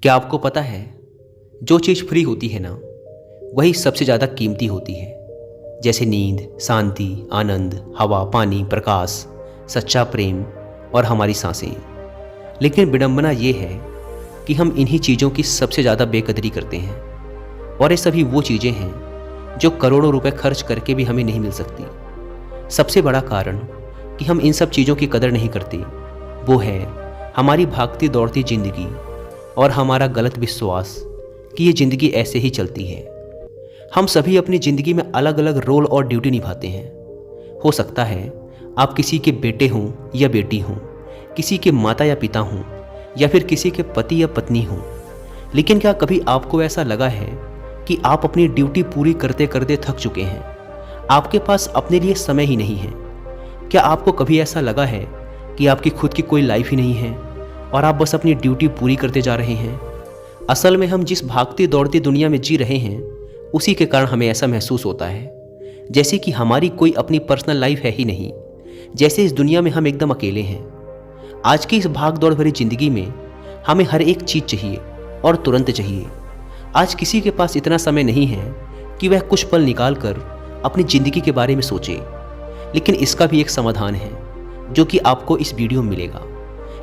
क्या आपको पता है, जो चीज़ फ्री होती है ना, वही सबसे ज़्यादा कीमती होती है। जैसे नींद, शांति, आनंद, हवा, पानी, प्रकाश, सच्चा प्रेम और हमारी सांसें। लेकिन विडंबना ये है कि हम इन्हीं चीज़ों की सबसे ज़्यादा बेकदरी करते हैं। और ये सभी वो चीज़ें हैं जो करोड़ों रुपए खर्च करके भी हमें नहीं मिल सकती। सबसे बड़ा कारण कि हम इन सब चीज़ों की कदर नहीं करते वो है हमारी भागती दौड़ती ज़िंदगी और हमारा गलत विश्वास कि ये ज़िंदगी ऐसे ही चलती है। हम सभी अपनी ज़िंदगी में अलग अलग रोल और ड्यूटी निभाते हैं। हो सकता है आप किसी के बेटे हों या बेटी हों, किसी के माता या पिता हों, या फिर किसी के पति या पत्नी हों। लेकिन क्या कभी आपको ऐसा लगा है कि आप अपनी ड्यूटी पूरी करते करते थक चुके हैं, आपके पास अपने लिए समय ही नहीं है? क्या आपको कभी ऐसा लगा है कि आपकी खुद की कोई लाइफ ही नहीं है और आप बस अपनी ड्यूटी पूरी करते जा रहे हैं? असल में हम जिस भागती दौड़ती दुनिया में जी रहे हैं, उसी के कारण हमें ऐसा महसूस होता है जैसे कि हमारी कोई अपनी पर्सनल लाइफ है ही नहीं, जैसे इस दुनिया में हम एकदम अकेले हैं। आज की इस भाग दौड़ भरी जिंदगी में हमें हर एक चीज़ चाहिए और तुरंत चाहिए। आज किसी के पास इतना समय नहीं है कि वह कुछ पल निकाल कर अपनी ज़िंदगी के बारे में सोचे। लेकिन इसका भी एक समाधान है जो कि आपको इस वीडियो में मिलेगा।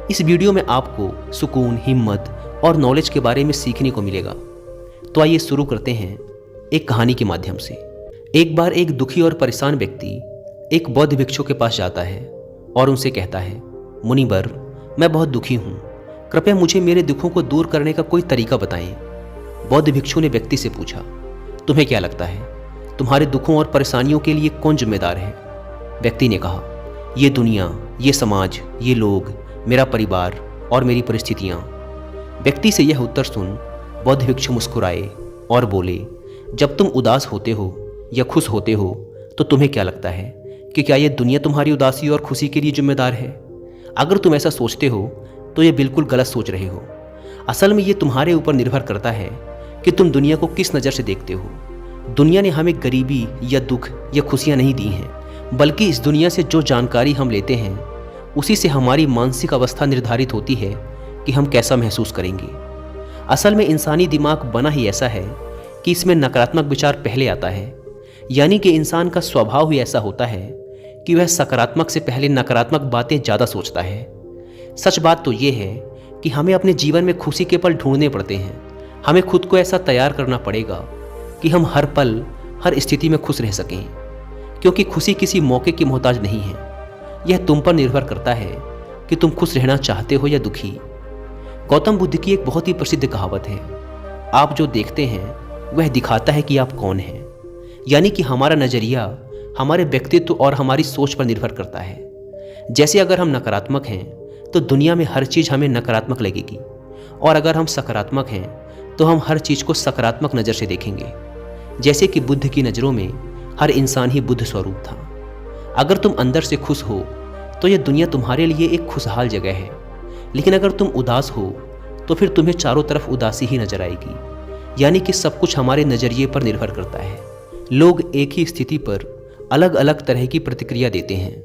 इस वीडियो में आपको सुकून, हिम्मत और नॉलेज के बारे में सीखने को मिलेगा। तो आइए शुरू करते हैं एक कहानी के माध्यम से। एक बार एक दुखी और परेशान व्यक्ति एक बौद्ध भिक्षु के पास जाता है और उनसे कहता है, मुनिवर, मैं बहुत दुखी हूँ, कृपया मुझे मेरे दुखों को दूर करने का कोई तरीका बताएं। बौद्ध भिक्षु ने व्यक्ति से पूछा, तुम्हें क्या लगता है, तुम्हारे दुखों और परेशानियों के लिए कौन जिम्मेदार है? व्यक्ति ने कहा, ये दुनिया, ये समाज, ये लोग, मेरा परिवार और मेरी परिस्थितियाँ। व्यक्ति से यह उत्तर सुन बौद्ध भिक्षु मुस्कुराए और बोले, जब तुम उदास होते हो या खुश होते हो तो तुम्हें क्या लगता है कि क्या यह दुनिया तुम्हारी उदासी और खुशी के लिए जिम्मेदार है? अगर तुम ऐसा सोचते हो तो ये बिल्कुल गलत सोच रहे हो। असल में ये तुम्हारे ऊपर निर्भर करता है कि तुम दुनिया को किस नज़र से देखते हो। दुनिया ने हमें गरीबी या दुख या खुशियाँ नहीं दी हैं, बल्कि इस दुनिया से जो जानकारी हम लेते हैं उसी से हमारी मानसिक अवस्था निर्धारित होती है कि हम कैसा महसूस करेंगे। असल में इंसानी दिमाग बना ही ऐसा है कि इसमें नकारात्मक विचार पहले आता है। यानी कि इंसान का स्वभाव ही ऐसा होता है कि वह सकारात्मक से पहले नकारात्मक बातें ज़्यादा सोचता है। सच बात तो ये है कि हमें अपने जीवन में खुशी के पल ढूंढने पड़ते हैं। हमें खुद को ऐसा तैयार करना पड़ेगा कि हम हर पल, हर स्थिति में खुश रह सकें, क्योंकि खुशी किसी मौके की मोहताज नहीं है। यह तुम पर निर्भर करता है कि तुम खुश रहना चाहते हो या दुखी। गौतम बुद्ध की एक बहुत ही प्रसिद्ध कहावत है, आप जो देखते हैं वह दिखाता है कि आप कौन हैं। यानी कि हमारा नज़रिया हमारे व्यक्तित्व और हमारी सोच पर निर्भर करता है। जैसे अगर हम नकारात्मक हैं तो दुनिया में हर चीज़ हमें नकारात्मक लगेगी, और अगर हम सकारात्मक हैं तो हम हर चीज़ को सकारात्मक नज़र से देखेंगे। जैसे कि बुद्ध की नज़रों में हर इंसान ही बुद्ध स्वरूप था। अगर तुम अंदर से खुश हो तो यह दुनिया तुम्हारे लिए एक खुशहाल जगह है, लेकिन अगर तुम उदास हो तो फिर तुम्हें चारों तरफ उदासी ही नजर आएगी। यानी कि सब कुछ हमारे नज़रिए पर निर्भर करता है। लोग एक ही स्थिति पर अलग अलग तरह की प्रतिक्रिया देते हैं,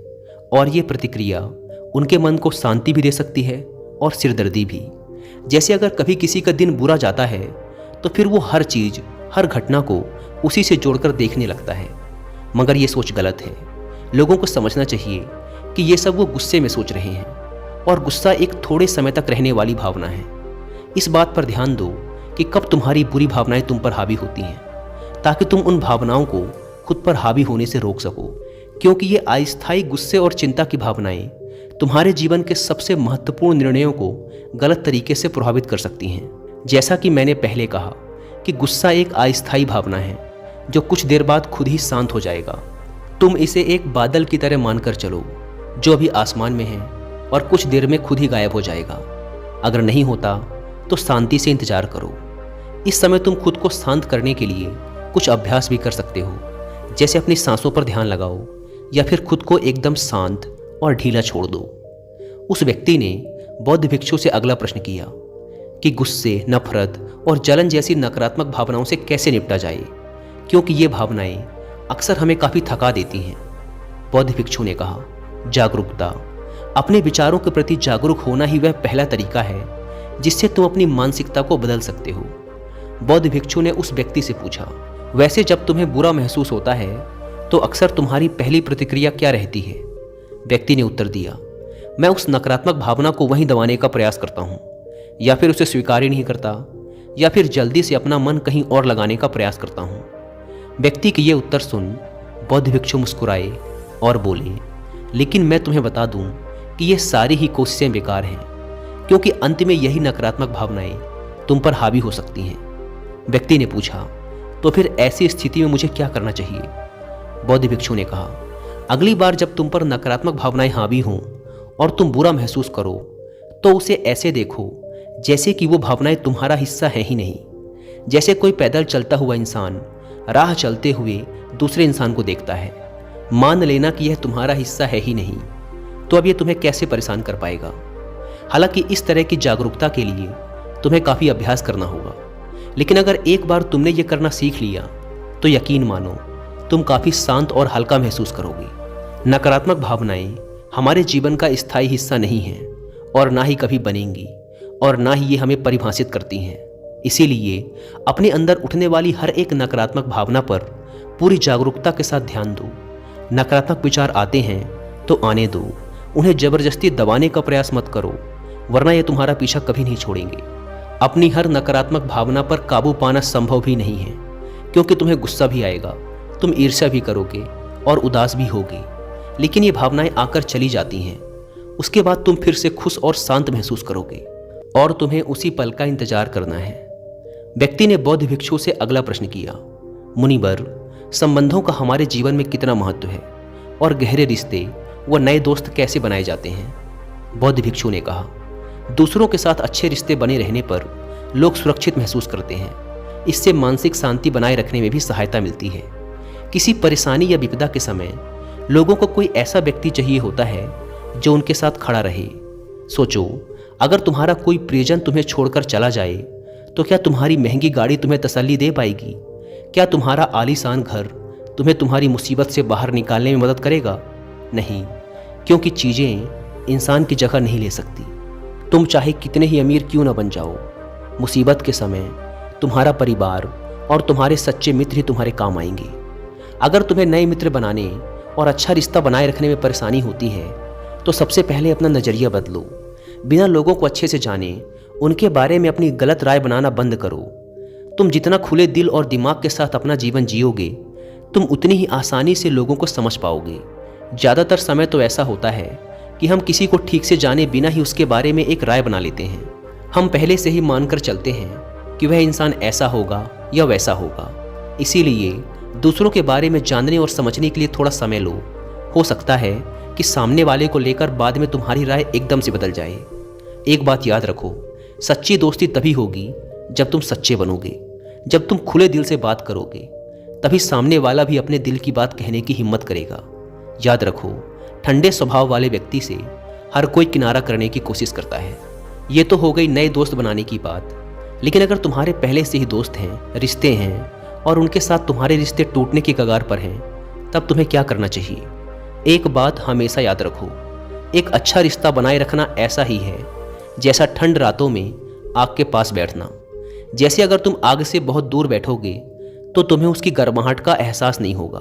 और ये प्रतिक्रिया उनके मन को शांति भी दे सकती है और सिरदर्दी भी। जैसे अगर कभी किसी का दिन बुरा जाता है तो फिर वो हर चीज़, हर घटना को उसी से जोड़कर देखने लगता है। मगर ये सोच गलत है। लोगों को समझना चाहिए कि ये सब वो गुस्से में सोच रहे हैं, और गुस्सा एक थोड़े समय तक रहने वाली भावना है। इस बात पर ध्यान दो कि कब तुम्हारी बुरी भावनाएं तुम पर हावी होती हैं, ताकि तुम उन भावनाओं को खुद पर हावी होने से रोक सको। क्योंकि ये अस्थायी गुस्से और चिंता की भावनाएं तुम्हारे जीवन के सबसे महत्वपूर्ण निर्णयों को गलत तरीके से प्रभावित कर सकती हैं। जैसा कि मैंने पहले कहा कि गुस्सा एक अस्थायी भावना है जो कुछ देर बाद खुद ही शांत हो जाएगा। तुम इसे एक बादल की तरह मानकर चलो जो अभी आसमान में है और कुछ देर में खुद ही गायब हो जाएगा। अगर नहीं होता तो शांति से इंतजार करो। इस समय तुम खुद को शांत करने के लिए कुछ अभ्यास भी कर सकते हो, जैसे अपनी सांसों पर ध्यान लगाओ या फिर खुद को एकदम शांत और ढीला छोड़ दो। उस व्यक्ति ने बौद्ध भिक्षु से अगला प्रश्न किया कि गुस्से, नफरत और जलन जैसी नकारात्मक भावनाओं से कैसे निपटा जाए, क्योंकि ये भावनाएं अक्सर हमें काफ़ी थका देती हैं। बौद्ध भिक्षु ने कहा, जागरूकता। अपने विचारों के प्रति जागरूक होना ही वह पहला तरीका है जिससे तुम अपनी मानसिकता को बदल सकते हो। बौद्ध भिक्षु ने उस व्यक्ति से पूछा, वैसे जब तुम्हें बुरा महसूस होता है तो अक्सर तुम्हारी पहली प्रतिक्रिया क्या रहती है? व्यक्ति ने उत्तर दिया, मैं उस नकारात्मक भावना को वहीं दबाने का प्रयास करता हूँ, या फिर उसे स्वीकार ही नहीं करता, या फिर जल्दी से अपना मन कहीं और लगाने का प्रयास करता हूँ। व्यक्ति के ये उत्तर सुन बौद्ध भिक्षु मुस्कुराए और बोले, लेकिन मैं तुम्हें बता दूं कि ये सारी ही कोशिशें बेकार हैं, क्योंकि अंत में यही नकारात्मक भावनाएं तुम पर हावी हो सकती हैं। व्यक्ति ने पूछा, तो फिर ऐसी स्थिति में मुझे क्या करना चाहिए? बौद्ध भिक्षु ने कहा, अगली बार जब तुम पर नकारात्मक भावनाएं हावी हों और तुम बुरा महसूस करो तो उसे ऐसे देखो जैसे कि वो भावनाएं तुम्हारा हिस्सा है ही नहीं। जैसे कोई पैदल चलता हुआ इंसान राह चलते हुए दूसरे इंसान को देखता है, मान लेना कि यह तुम्हारा हिस्सा है ही नहीं, तो अब यह तुम्हें कैसे परेशान कर पाएगा? हालांकि इस तरह की जागरूकता के लिए तुम्हें काफ़ी अभ्यास करना होगा, लेकिन अगर एक बार तुमने ये करना सीख लिया तो यकीन मानो तुम काफ़ी शांत और हल्का महसूस करोगे। नकारात्मक भावनाएं हमारे जीवन का स्थायी हिस्सा नहीं हैं और ना ही कभी बनेंगी, और ना ही ये हमें परिभाषित करती हैं। इसीलिए अपने अंदर उठने वाली हर एक नकारात्मक भावना पर पूरी जागरूकता के साथ ध्यान दो। नकारात्मक विचार आते हैं तो आने दो, उन्हें जबरदस्ती दबाने का प्रयास मत करो, वरना ये तुम्हारा पीछा कभी नहीं छोड़ेंगे। अपनी हर नकारात्मक भावना पर काबू पाना संभव भी नहीं है, क्योंकि तुम्हें गुस्सा भी आएगा, तुम ईर्ष्या भी करोगे और उदास भी होगे, लेकिन ये भावनाएं आकर चली जाती हैं। उसके बाद तुम फिर से खुश और शांत महसूस करोगे और तुम्हें उसी पल का इंतजार करना है। व्यक्ति ने बौद्ध भिक्षु से अगला प्रश्न किया, मुनिवर, संबंधों का हमारे जीवन में कितना महत्व है और गहरे रिश्ते व नए दोस्त कैसे बनाए जाते हैं? बौद्ध भिक्षु ने कहा, दूसरों के साथ अच्छे रिश्ते बने रहने पर लोग सुरक्षित महसूस करते हैं। इससे मानसिक शांति बनाए रखने में भी सहायता मिलती है। किसी परेशानी या विपदा के समय लोगों को कोई ऐसा व्यक्ति चाहिए होता है जो उनके साथ खड़ा रहे। सोचो, अगर तुम्हारा कोई प्रियजन तुम्हें छोड़कर चला जाए तो क्या तुम्हारी महंगी गाड़ी तुम्हें तसल्ली दे पाएगी? क्या तुम्हारा आलीशान घर तुम्हें तुम्हारी मुसीबत से बाहर निकालने में मदद करेगा? नहीं, क्योंकि चीज़ें इंसान की जगह नहीं ले सकती। तुम चाहे कितने ही अमीर क्यों न बन जाओ, मुसीबत के समय तुम्हारा परिवार और तुम्हारे सच्चे मित्र ही तुम्हारे काम आएंगे। अगर तुम्हें नए मित्र बनाने और अच्छा रिश्ता बनाए रखने में परेशानी होती है तो सबसे पहले अपना नज़रिया बदलो। बिना लोगों को अच्छे से जाने उनके बारे में अपनी गलत राय बनाना बंद करो। तुम जितना खुले दिल और दिमाग के साथ अपना जीवन जियोगे, तुम उतनी ही आसानी से लोगों को समझ पाओगे। ज़्यादातर समय तो ऐसा होता है कि हम किसी को ठीक से जाने बिना ही उसके बारे में एक राय बना लेते हैं। हम पहले से ही मानकर चलते हैं कि वह इंसान ऐसा होगा या वैसा होगा। इसीलिए दूसरों के बारे में जानने और समझने के लिए थोड़ा समय लो। हो सकता है कि सामने वाले को लेकर बाद में तुम्हारी राय एकदम से बदल जाए। एक बात याद रखो, सच्ची दोस्ती तभी होगी जब तुम सच्चे बनोगे। जब तुम खुले दिल से बात करोगे तभी सामने वाला भी अपने दिल की बात कहने की हिम्मत करेगा। याद रखो, ठंडे स्वभाव वाले व्यक्ति से हर कोई किनारा करने की कोशिश करता है। ये तो हो गई नए दोस्त बनाने की बात, लेकिन अगर तुम्हारे पहले से ही दोस्त हैं, रिश्ते हैं और उनके साथ तुम्हारे रिश्ते टूटने की कगार पर हैं, तब तुम्हें क्या करना चाहिए? एक बात हमेशा याद रखो, एक अच्छा रिश्ता बनाए रखना ऐसा ही है जैसा ठंड रातों में आग के पास बैठना। जैसे अगर तुम आग से बहुत दूर बैठोगे तो तुम्हें उसकी गर्माहट का एहसास नहीं होगा,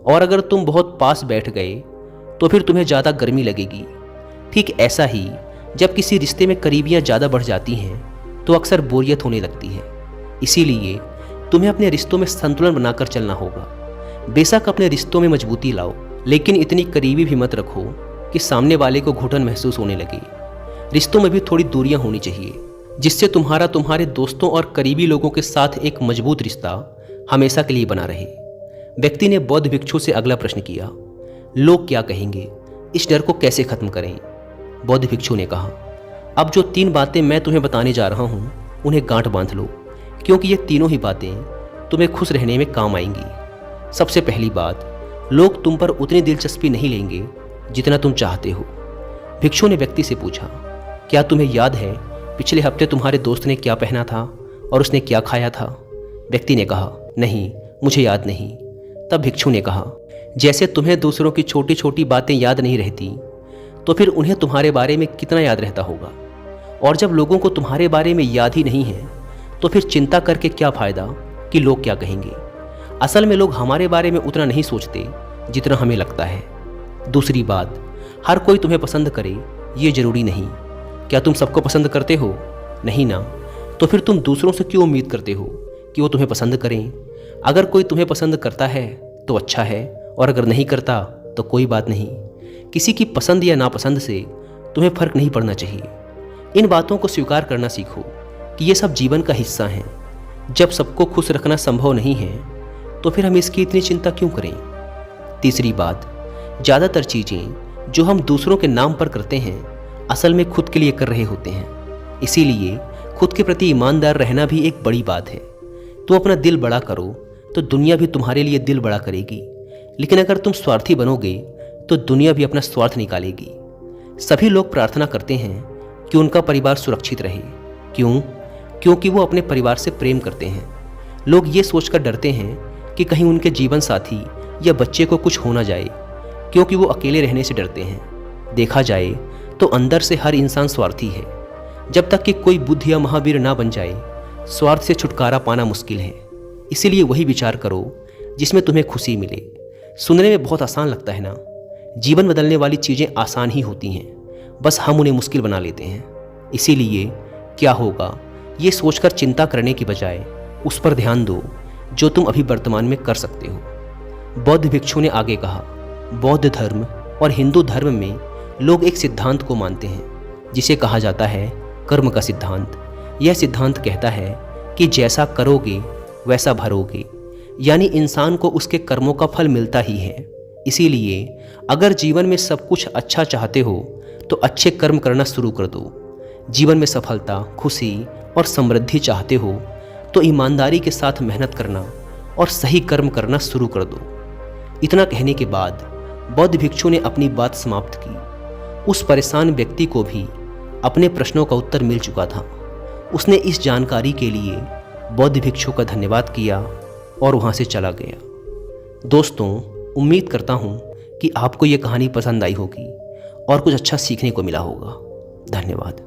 और अगर तुम बहुत पास बैठ गए तो फिर तुम्हें ज़्यादा गर्मी लगेगी। ठीक ऐसा ही जब किसी रिश्ते में करीबियाँ ज़्यादा बढ़ जाती हैं तो अक्सर बोरियत होने लगती है। इसीलिए तुम्हें अपने रिश्तों में संतुलन बनाकर चलना होगा। बेशक अपने रिश्तों में मजबूती लाओ, लेकिन इतनी करीबी भी मत रखो कि सामने वाले को घुटन महसूस होने लगे। रिश्तों में भी थोड़ी दूरियां होनी चाहिए, जिससे तुम्हारे दोस्तों और करीबी लोगों के साथ एक मजबूत रिश्ता हमेशा के लिए बना रहे। व्यक्ति ने बौद्ध भिक्षु से अगला प्रश्न किया, लोग क्या कहेंगे, इस डर को कैसे खत्म करें? बौद्ध भिक्षु ने कहा, अब जो 3 बातें मैं तुम्हें बताने जा रहा हूँ उन्हें गांठ बांध लो, क्योंकि ये तीनों ही बातें तुम्हें खुश रहने में काम आएंगी। सबसे पहली बात, लोग तुम पर उतनी दिलचस्पी नहीं लेंगे जितना तुम चाहते हो। भिक्षु ने व्यक्ति से पूछा, क्या तुम्हें याद है पिछले हफ्ते तुम्हारे दोस्त ने क्या पहना था और उसने क्या खाया था? व्यक्ति ने कहा, नहीं, मुझे याद नहीं। तब भिक्षु ने कहा, जैसे तुम्हें दूसरों की छोटी छोटी बातें याद नहीं रहती, तो फिर उन्हें तुम्हारे बारे में कितना याद रहता होगा। और जब लोगों को तुम्हारे बारे में याद ही नहीं है तो फिर चिंता करके क्या फ़ायदा कि लोग क्या कहेंगे। असल में लोग हमारे बारे में उतना नहीं सोचते जितना हमें लगता है। दूसरी बात, हर कोई तुम्हें पसंद करे ये ज़रूरी नहीं। क्या तुम सबको पसंद करते हो? नहीं ना। तो फिर तुम दूसरों से क्यों उम्मीद करते हो कि वो तुम्हें पसंद करें? अगर कोई तुम्हें पसंद करता है तो अच्छा है, और अगर नहीं करता तो कोई बात नहीं। किसी की पसंद या नापसंद से तुम्हें फ़र्क नहीं पड़ना चाहिए। इन बातों को स्वीकार करना सीखो कि ये सब जीवन का हिस्सा हैं। जब सबको खुश रखना संभव नहीं है तो फिर हम इसकी इतनी चिंता क्यों करें? तीसरी बात, ज़्यादातर चीज़ें जो हम दूसरों के नाम पर करते हैं असल में खुद के लिए कर रहे होते हैं। इसीलिए खुद के प्रति ईमानदार रहना भी एक बड़ी बात है। तुम अपना दिल बड़ा करो तो दुनिया भी तुम्हारे लिए दिल बड़ा करेगी, लेकिन अगर तुम स्वार्थी बनोगे तो दुनिया भी अपना स्वार्थ निकालेगी। सभी लोग प्रार्थना करते हैं कि उनका परिवार सुरक्षित रहे। क्यों? क्योंकि वो अपने परिवार से प्रेम करते हैं। लोग ये सोचकर डरते हैं कि कहीं उनके जीवन साथी या बच्चे को कुछ हो ना जाए, क्योंकि वो अकेले रहने से डरते हैं। देखा जाए तो अंदर से हर इंसान स्वार्थी है। जब तक कि कोई बुद्ध या महावीर ना बन जाए, स्वार्थ से छुटकारा पाना मुश्किल है। इसीलिए वही विचार करो जिसमें तुम्हें खुशी मिले। सुनने में बहुत आसान लगता है ना? जीवन बदलने वाली चीज़ें आसान ही होती हैं, बस हम उन्हें मुश्किल बना लेते हैं। इसीलिए क्या होगा ये सोचकर चिंता करने की बजाय उस पर ध्यान दो जो तुम अभी वर्तमान में कर सकते हो। बौद्ध भिक्षु ने आगे कहा, बौद्ध धर्म और हिंदू धर्म में लोग एक सिद्धांत को मानते हैं जिसे कहा जाता है कर्म का सिद्धांत। यह सिद्धांत कहता है कि जैसा करोगे वैसा भरोगे, यानी इंसान को उसके कर्मों का फल मिलता ही है। इसीलिए अगर जीवन में सब कुछ अच्छा चाहते हो तो अच्छे कर्म करना शुरू कर दो। जीवन में सफलता, खुशी और समृद्धि चाहते हो तो ईमानदारी के साथ मेहनत करना और सही कर्म करना शुरू कर दो। इतना कहने के बाद बौद्ध भिक्षु ने अपनी बात समाप्त की। उस परेशान व्यक्ति को भी अपने प्रश्नों का उत्तर मिल चुका था। उसने इस जानकारी के लिए बौद्ध भिक्षु का धन्यवाद किया और वहाँ से चला गया। दोस्तों, उम्मीद करता हूँ कि आपको ये कहानी पसंद आई होगी और कुछ अच्छा सीखने को मिला होगा। धन्यवाद।